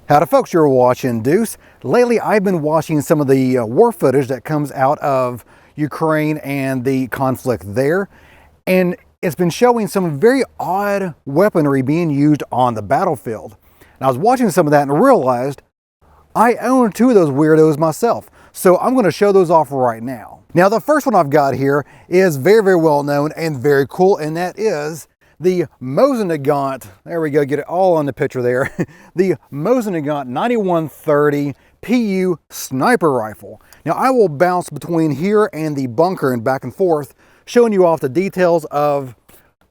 Howdy folks, you're watching Deuce. Lately I've been watching some of the war footage that comes out of Ukraine and the conflict there, and it's been showing some very odd weaponry being used on the battlefield. And I was watching some of that and realized I own two of those weirdos myself, so I'm going to show those off right now. Now the first one I've got here is very well known and very cool, and that is the Mosin-Nagant, there we go, get it all on the picture there, the Mosin-Nagant 9130 PU sniper rifle. Now I will bounce between here and the bunker and back and forth, showing you off the details of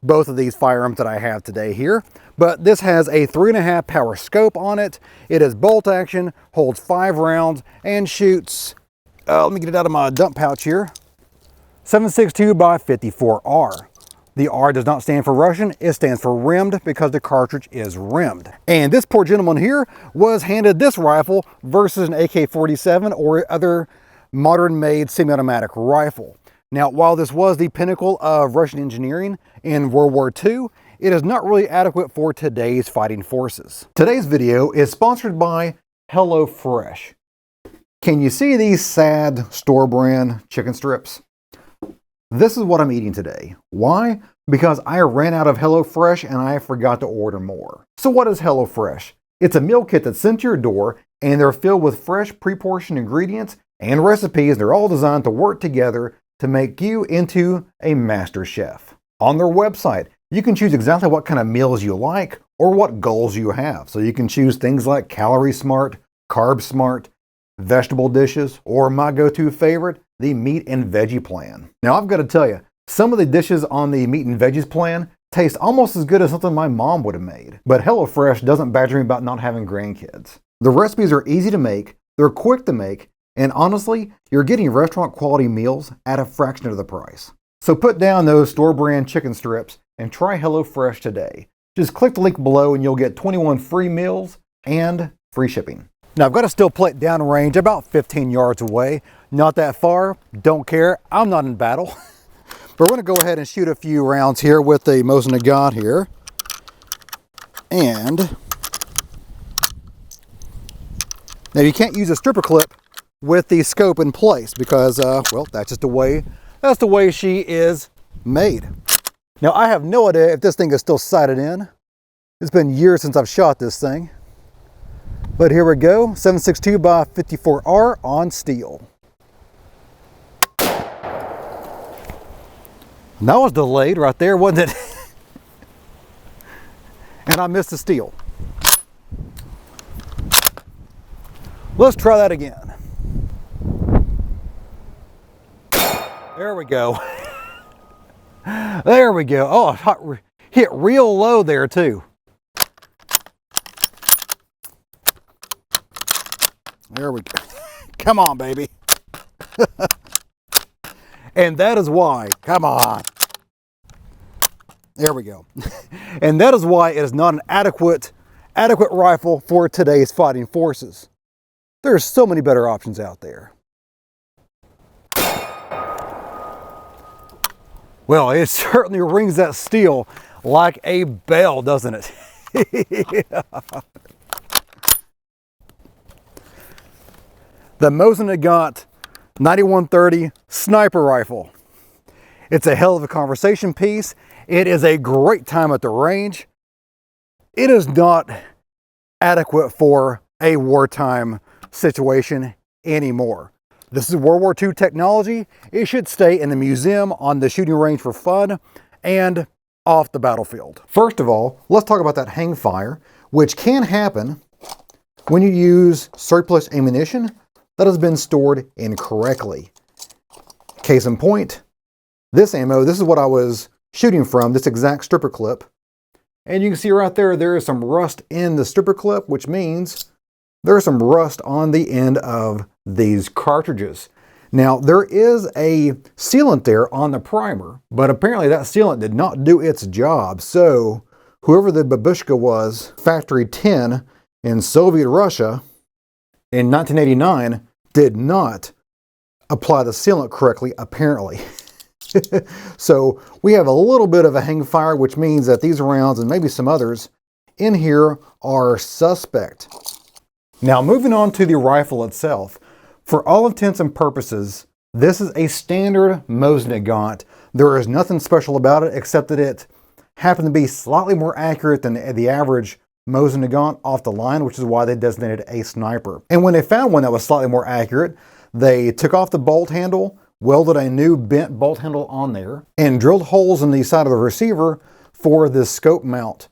both of these firearms that I have today here. But this has a 3.5 power scope on it. It is bolt action, holds 5 rounds, and shoots, let me get it out of my dump pouch here, 7.62 by 54R. The R does not stand for Russian, it stands for rimmed because the cartridge is rimmed. And this poor gentleman here was handed this rifle versus an AK-47 or other modern-made semi-automatic rifle. Now, while this was the pinnacle of Russian engineering in World War II, it is not really adequate for today's fighting forces. Today's video is sponsored by HelloFresh. Can you see these sad store-brand chicken strips? This is what I'm eating today. Why? Because I ran out of HelloFresh and I forgot to order more. So what is HelloFresh? It's a meal kit that's sent to your door, and they're filled with fresh pre-portioned ingredients and recipes. They're all designed to work together to make you into a master chef. On their website, you can choose exactly what kind of meals you like or what goals you have. So you can choose things like Calorie Smart, Carb Smart, vegetable dishes, or my go-to favorite, the meat and veggie plan. Now I've got to tell you, some of the dishes on the meat and veggies plan taste almost as good as something my mom would have made. But HelloFresh doesn't badger me about not having grandkids. The recipes are easy to make, they're quick to make, and honestly, you're getting restaurant quality meals at a fraction of the price. So put down those store brand chicken strips and try HelloFresh today. Just click the link below and you'll get 21 free meals and free shipping. Now I've got a steel plate downrange about 15 yards away. Not that far, don't care, I'm not in battle. But we're gonna go ahead and shoot a few rounds here with the Mosin-Nagant here. And now you can't use a stripper clip with the scope in place because, well, that's the way she is made. Now I have no idea if this thing is still sighted in. It's been years since I've shot this thing. But here we go, 7.62 by 54R on steel. And that was delayed right there, wasn't it? And I missed the steel. Let's try that again. There we go. There we go. Oh, hit real low there too. There we go. Come on, baby. And that is why, come on. There we go. And that is why it is not an adequate rifle for today's fighting forces. There's so many better options out there. Well, it certainly rings that steel like a bell, doesn't it? Yeah. The Mosin-Nagant 9130 sniper rifle. It's a hell of a conversation piece. It is a great time at the range. It is not adequate for a wartime situation anymore. This is World War II technology. It should stay in the museum on the shooting range for fun and off the battlefield. First of all, let's talk about that hang fire, which can happen when you use surplus ammunition that has been stored incorrectly. Case in point, this ammo, this is what I was shooting from, this exact stripper clip. And you can see right there, there is some rust in the stripper clip, which means there's some rust on the end of these cartridges. Now, there is a sealant there on the primer, but apparently that sealant did not do its job. So whoever the babushka was, Factory 10 in Soviet Russia in 1989, did not apply the sealant correctly, apparently. So we have a little bit of a hang fire, which means that these rounds and maybe some others in here are suspect. Now moving on to the rifle itself. For all intents and purposes, this is a standard Mosin-Nagant. There is nothing special about it except that it happened to be slightly more accurate than the average Mosin-Nagant off the line, which is why they designated a sniper. And when they found one that was slightly more accurate, they took off the bolt handle, welded a new bent bolt handle on there, and drilled holes in the side of the receiver for this scope mount.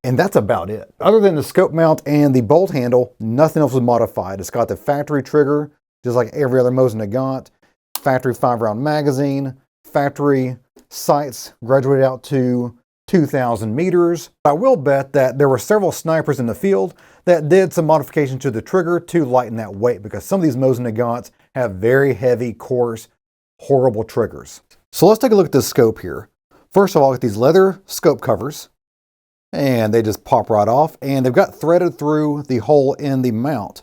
And that's about it. Other than the scope mount and the bolt handle, nothing else was modified. It's got the factory trigger, just like every other Mosin-Nagant, factory 5-round magazine, factory sights graduated out to 2,000 meters. I will bet that there were several snipers in the field that did some modification to the trigger to lighten that weight, because some of these Mosin-Nagants have very heavy, coarse, horrible triggers. So let's take a look at this scope here. First of all, get these leather scope covers, and they just pop right off, and they've got threaded through the hole in the mount.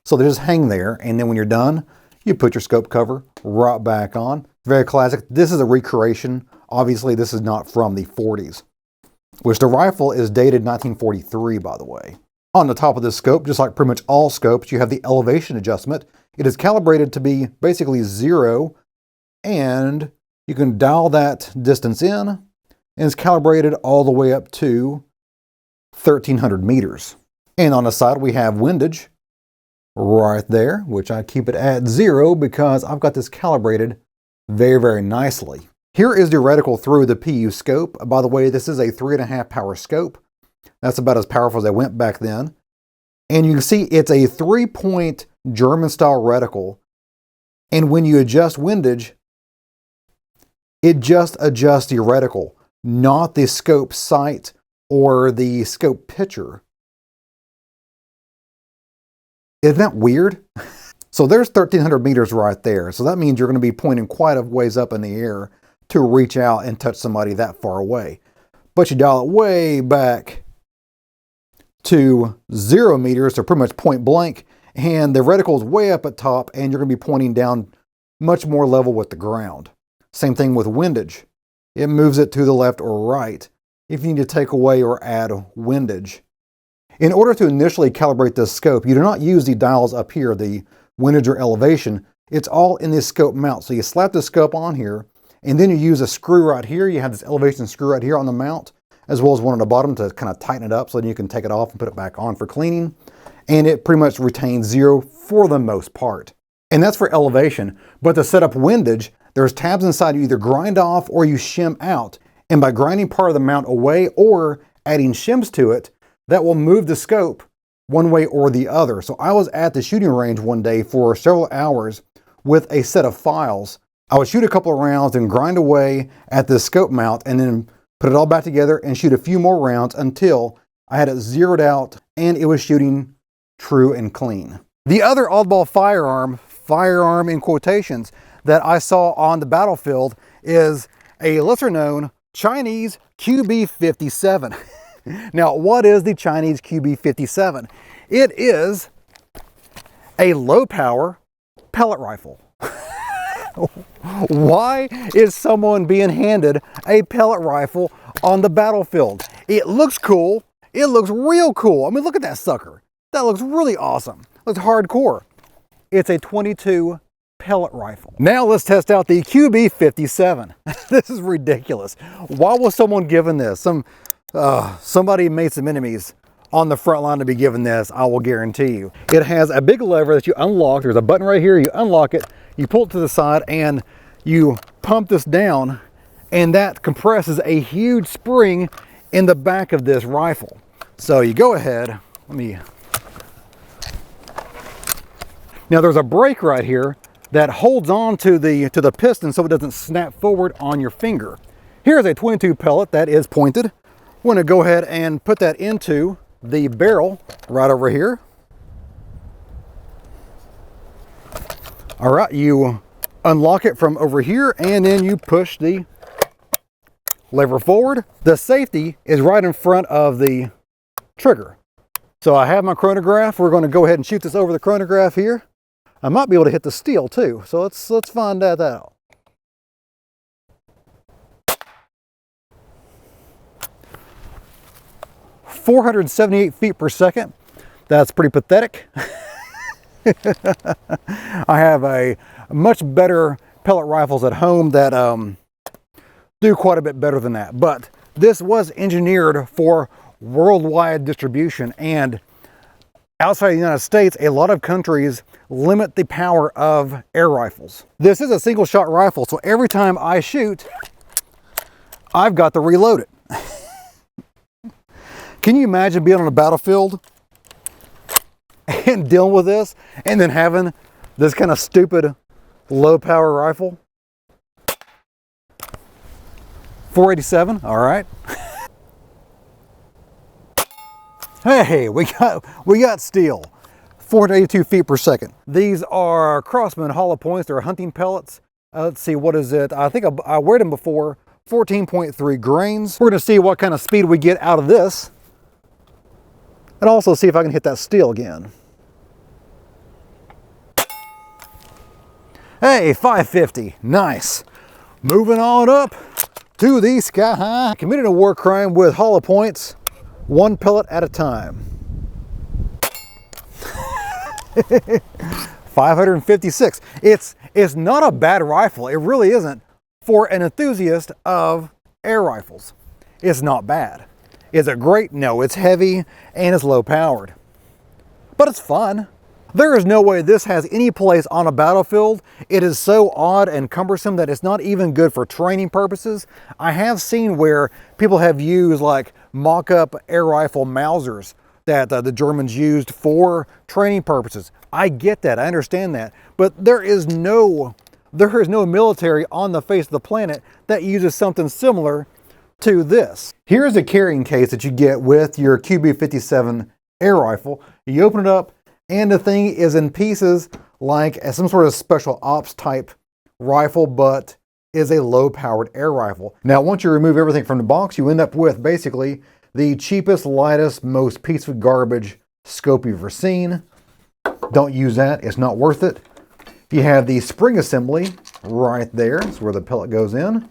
So they just hang there, and then when you're done, you put your scope cover right back on. Very classic. This is a recreation. Obviously, this is not from the 40s, which the rifle is dated 1943, by the way. On the top of this scope, just like pretty much all scopes, you have the elevation adjustment. It is calibrated to be basically 0, and you can dial that distance in, and it's calibrated all the way up to 1,300 meters. And on the side, we have windage right there, which I keep it at 0 because I've got this calibrated very, very nicely. Here is the reticle through the PU scope. By the way, this is a 3.5 power scope. That's about as powerful as they went back then. And you can see it's a 3-point German style reticle. And when you adjust windage, it just adjusts your reticle, not the scope sight or the scope picture. Isn't that weird? So there's 1,300 meters right there. So that means you're going to be pointing quite a ways up in the air to reach out and touch somebody that far away. But you dial it way back to 0 meters, so pretty much point blank, and the reticle is way up at top, and you're going to be pointing down much more level with the ground. Same thing with windage. It moves it to the left or right if you need to take away or add windage. In order to initially calibrate this scope, you do not use the dials up here, the windage or elevation. It's all in this scope mount. So you slap the scope on here, and then you use a screw right here. You have this elevation screw right here on the mount, as well as one on the bottom to kind of tighten it up so then you can take it off and put it back on for cleaning. And it pretty much retains 0 for the most part. And that's for elevation. But to set up windage, there's tabs inside you either grind off or you shim out. And by grinding part of the mount away or adding shims to it, that will move the scope one way or the other. So I was at the shooting range one day for several hours with a set of files. I would shoot a couple of rounds and grind away at the scope mount and then put it all back together and shoot a few more rounds until I had it zeroed out and it was shooting true and clean. The other oddball firearm in quotations, that I saw on the battlefield is a lesser known Chinese QB-57. Now, what is the Chinese QB-57? It is a low power pellet rifle. Why is someone being handed a pellet rifle on the battlefield? It looks cool. It looks real cool. I mean, look at that sucker. That looks really awesome. Looks hardcore. It's a .22 pellet rifle. Now let's test out the QB-57. This is ridiculous. Why was someone given this? Somebody made some enemies on the front line to be given this, I will guarantee you. It has a big lever that you unlock. There's a button right here. You unlock it, you pull it to the side, and you pump this down, and that compresses a huge spring in the back of this rifle. So you go ahead, now there's a brake right here that holds on to the piston so it doesn't snap forward on your finger. Here's a .22 pellet that is pointed. We're gonna go ahead and put that into the barrel right over here. All right, you unlock it from over here and then you push the lever forward. The safety is right in front of the trigger. So I have my chronograph. We're going to go ahead and shoot this over the chronograph here. I might be able to hit the steel too. So let's find that out. .478 feet per second. That's pretty pathetic. I have a much better pellet rifles at home that do quite a bit better than that. But this was engineered for worldwide distribution, and outside the United States, a lot of countries limit the power of air rifles. This is a single shot rifle, so every time I shoot, I've got to reload it. Can you imagine being on a battlefield and dealing with this and then having this kind of stupid low power rifle? 487, all right. Hey, we got steel. 482 feet per second. These are Crossman hollow points. They're hunting pellets. Let's see, what is it? I think I weighed them before. 14.3 grains. We're gonna see what kind of speed we get out of this, and also see if I can hit that steel again. Hey, 550, nice. Moving on up to the sky high. Committed a war crime with hollow points, one pellet at a time. 556. It's not a bad rifle. It really isn't. For an enthusiast of air rifles, it's not bad. Is it great? No, it's heavy and it's low powered. But it's fun. There is no way this has any place on a battlefield. It is so odd and cumbersome that it's not even good for training purposes. I have seen where people have used like mock-up air rifle Mausers that the Germans used for training purposes. I get that, I understand that, but there is no military on the face of the planet that uses something similar to this. Here's a carrying case that you get with your QB57 air rifle. You open it up and the thing is in pieces like some sort of special ops type rifle, but is a low powered air rifle. Now, once you remove everything from the box, you end up with basically the cheapest, lightest, most piece of garbage scope you've ever seen. Don't use that, it's not worth it. You have the spring assembly right there. That's where the pellet goes in.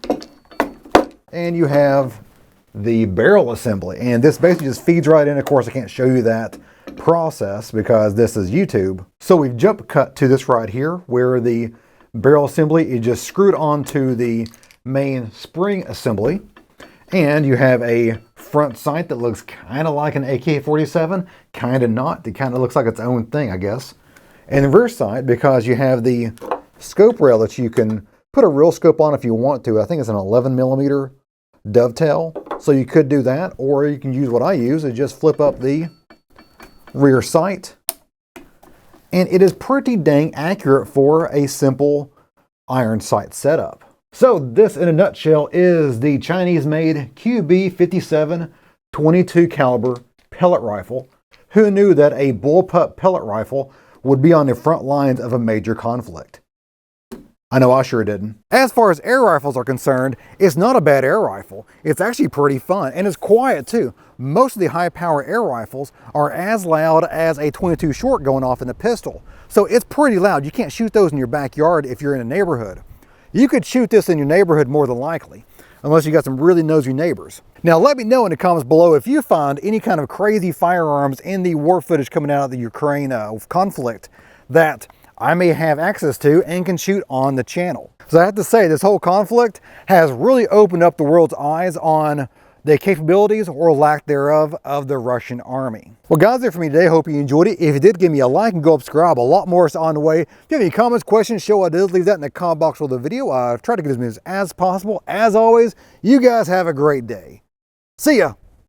And you have the barrel assembly. And this basically just feeds right in. Of course, I can't show you that process because this is YouTube. So we've jump cut to this right here where the barrel assembly is just screwed onto the main spring assembly. And you have a front sight that looks kind of like an AK-47, kind of not. It kind of looks like its own thing, I guess. And the rear sight, because you have the scope rail that you can put a real scope on if you want to. I think it's an 11mm dovetail, so you could do that, or you can use what I use and just flip up the rear sight. And it is pretty dang accurate for a simple iron sight setup. So this, in a nutshell, is the Chinese-made QB57 22 caliber pellet rifle. Who knew that a bullpup pellet rifle would be on the front lines of a major conflict? I know I sure didn't. As far as air rifles are concerned, it's not a bad air rifle. It's actually pretty fun, and it's quiet too. Most of the high-power air rifles are as loud as a 22 short going off in the pistol. So it's pretty loud. You can't shoot those in your backyard if you're in a neighborhood. You could shoot this in your neighborhood more than likely, unless you got some really nosy neighbors. Now let me know in the comments below if you find any kind of crazy firearms in the war footage coming out of the Ukraine conflict that I may have access to and can shoot on the channel. So I have to say, this whole conflict has really opened up the world's eyes on the capabilities or lack thereof of the Russian army. Well guys, that's it for me today. Hope you enjoyed it. If you did, give me a like and go subscribe. A lot more is on the way. If you have any comments, questions, show ideas, leave that in the comment box below the video. I've tried to get as many as possible. As always, you guys have a great day. See ya.